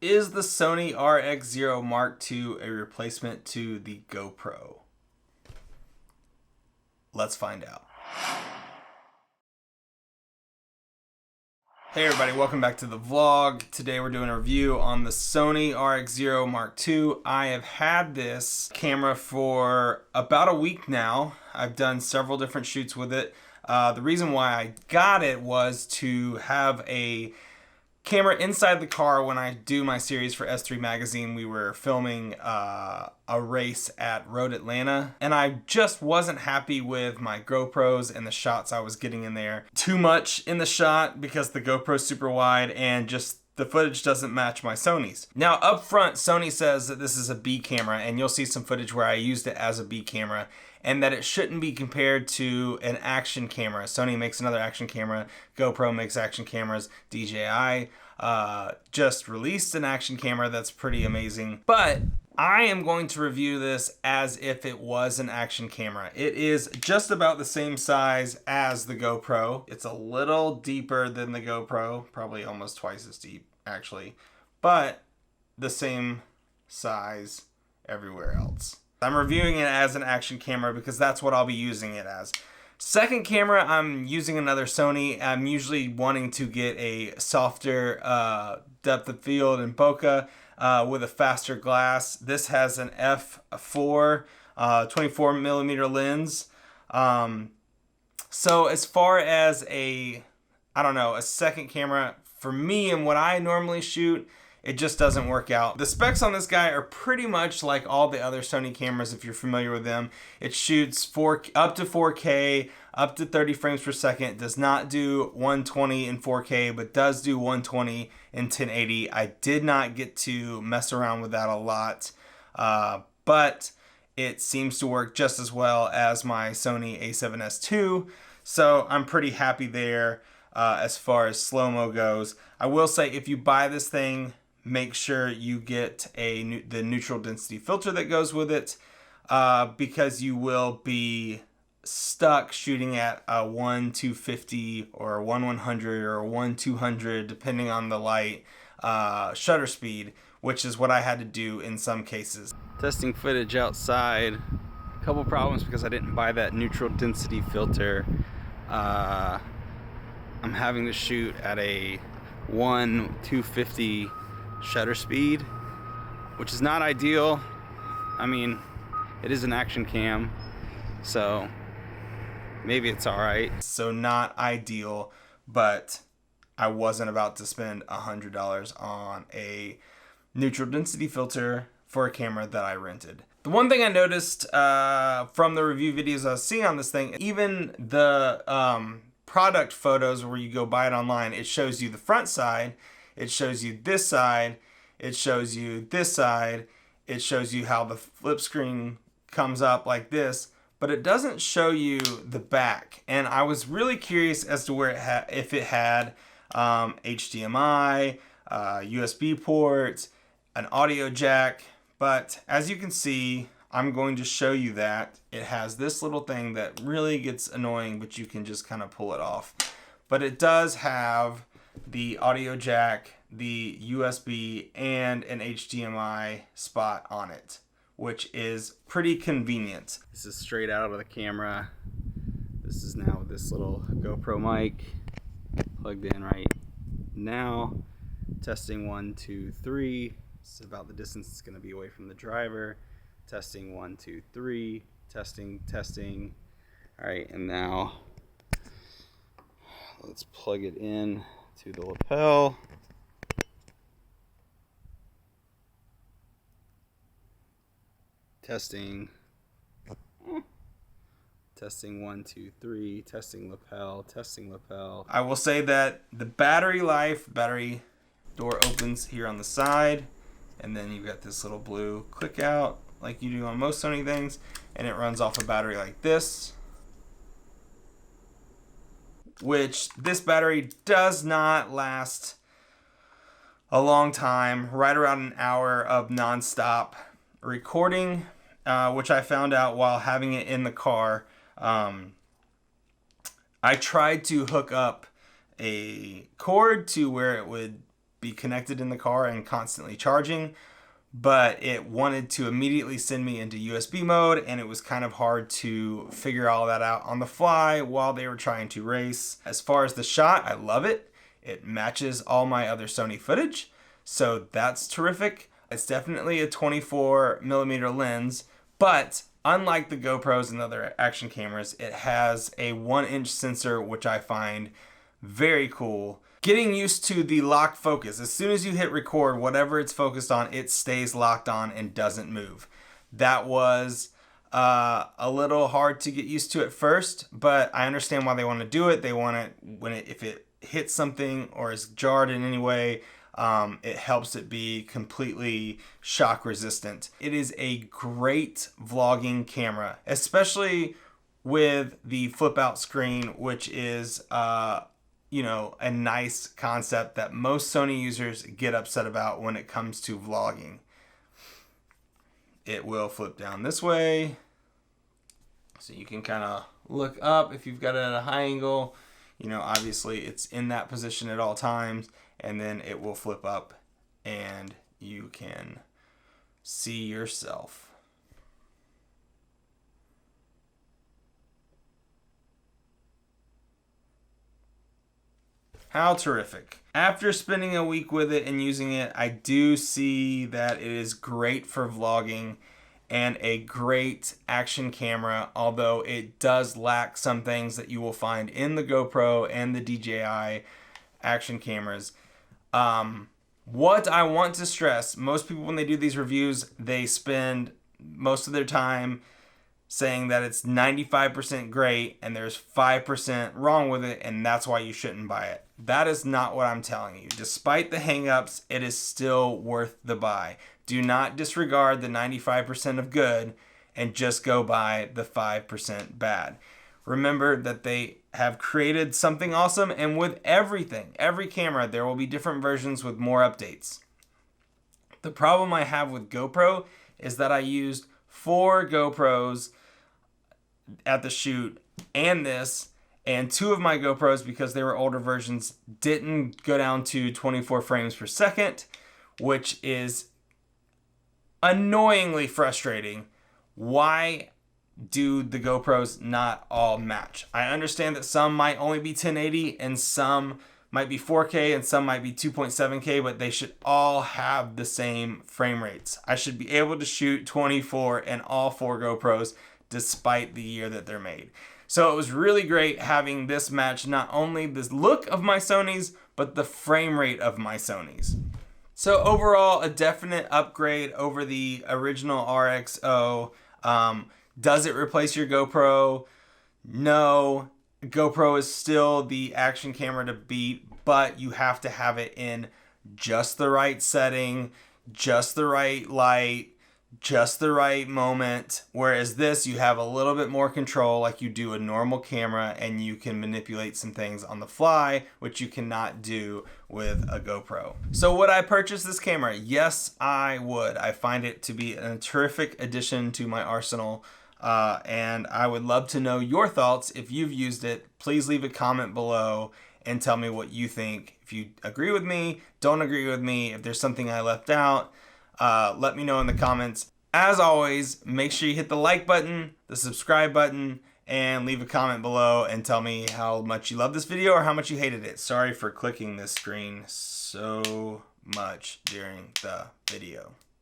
Is the Sony RX0 Mark II a replacement to the GoPro? Let's find out. Hey everybody, welcome back to the vlog. Today we're doing a review on the Sony RX0 Mark II. I have had this camera for about a week now. I've done several different shoots with it. The reason why I got it was to have a camera inside the car when I do my series for S3 Magazine. We were filming a race at Road Atlanta, and I just wasn't happy with my GoPros and the shots I was getting in there. Too much in the shot because the GoPro's super wide and just the footage doesn't match my Sony's. Now up front, Sony says that this is a B camera, and you'll see some footage where I used it as a B camera, and that it shouldn't be compared to an action camera. Sony makes another action camera, GoPro makes action cameras, DJI just released an action camera that's pretty amazing. But I am going to review this as if it was an action camera. It is just about the same size as the GoPro. It's a little deeper than the GoPro, probably almost twice as deep actually, but the same size everywhere else. I'm reviewing it as an action camera because that's what I'll be using it as. Second camera, I'm using another Sony. I'm usually wanting to get a softer depth of field and bokeh with a faster glass. This has an f4 24 millimeter lens. So as far as a second camera for me and what I normally shoot, it just doesn't work out. The specs on this guy are pretty much like all the other Sony cameras if you're familiar with them. It shoots up to 4K, up to 30 frames per second. It does not do 120 in 4K, but does do 120 in 1080. I did not get to mess around with that a lot, but it seems to work just as well as my Sony a7S II, so I'm pretty happy there as far as slow-mo goes. I will say if you buy this thing, make sure you get the neutral density filter that goes with it, because you will be stuck shooting at a 1:250 or a 1:100 or a 1:200 depending on the light shutter speed, which is what I had to do in some cases. Testing footage outside. A couple problems because I didn't buy that neutral density filter. I'm having to shoot at a 1:250 shutter speed, which is not ideal. I mean, it is an action cam, so maybe it's alright. So not ideal, but I wasn't about to spend $100 on a neutral density filter for a camera that I rented. The one thing I noticed from the review videos I was seeing on this thing, even the product photos where you go buy it online, it shows you the front side, it shows you this side, it shows you this side, it shows you how the flip screen comes up like this, but it doesn't show you the back. And I was really curious as to where if it had HDMI, USB ports, an audio jack, but as you can see, I'm going to show you that it has this little thing that really gets annoying, but you can just kind of pull it off. But it does have the audio jack, the USB, and an HDMI spot on it, which is pretty convenient. This is straight out of the camera. This is now with this little GoPro mic plugged in right now. Testing 1, 2, 3. This is about the distance it's going to be away from the driver. Testing 1, 2, 3. Testing. All right, and now let's plug it in to the lapel. Testing. Testing 1, 2, 3. Testing lapel. I will say that the battery door opens here on the side, and then you've got this little blue click out like you do on most Sony things, and it runs off a battery like this, which this battery does not last a long time, right around an hour of non-stop recording, which I found out while having it in the car. I tried to hook up a cord to where it would be connected in the car and constantly charging, but it wanted to immediately send me into USB mode, and it was kind of hard to figure all that out on the fly while they were trying to race. As far as the shot, I love it. It matches all my other Sony footage, so that's terrific. It's definitely a 24mm lens, but unlike the GoPros and other action cameras, it has a 1-inch sensor, which I find very cool. Getting used to the lock focus. As soon as you hit record, whatever it's focused on, it stays locked on and doesn't move. That was a little hard to get used to at first, but I understand why they want to do it. They want it if it hits something or is jarred in any way, it helps it be completely shock resistant. It is a great vlogging camera, especially with the flip out screen, which is you know, a nice concept that most Sony users get upset about when it comes to vlogging. It will flip down this way, so you can kind of look up if you've got it at a high angle. You know, obviously it's in that position at all times, and then it will flip up and you can see yourself. How terrific. After spending a week with it and using it, I do see that it is great for vlogging and a great action camera, although it does lack some things that you will find in the GoPro and the DJI action cameras. What I want to stress, most people when they do these reviews, they spend most of their time saying that it's 95% great and there's 5% wrong with it, and that's why you shouldn't buy it. That is not what I'm telling you. Despite the hangups, it is still worth the buy. Do not disregard the 95% of good and just go buy the 5% bad. Remember that they have created something awesome, and with everything, every camera, there will be different versions with more updates. The problem I have with GoPro is that I used 4 GoPros at the shoot and this, and 2 of my GoPros, because they were older versions, didn't go down to 24 frames per second, which is annoyingly frustrating. Why do the GoPros not all match? I understand that some might only be 1080 and some might be 4K and some might be 2.7K, but they should all have the same frame rates. I should be able to shoot 24 in all 4 GoPros despite the year that they're made. So it was really great having this match not only the look of my Sonys, but the frame rate of my Sonys. So overall, a definite upgrade over the original RX0. Does it replace your GoPro? No. GoPro is still the action camera to beat, but you have to have it in just the right setting, just the right light, just the right moment. Whereas this, you have a little bit more control like you do a normal camera, and you can manipulate some things on the fly, which you cannot do with a GoPro. So would I purchase this camera? Yes, I would. I find it to be a terrific addition to my arsenal. And I would love to know your thoughts. If you've used it, please leave a comment below and tell me what you think. If you agree with me, don't agree with me, if there's something I left out, let me know in the comments. As always, make sure you hit the like button, the subscribe button, and leave a comment below and tell me how much you love this video or how much you hated it. Sorry for clicking this screen so much during the video.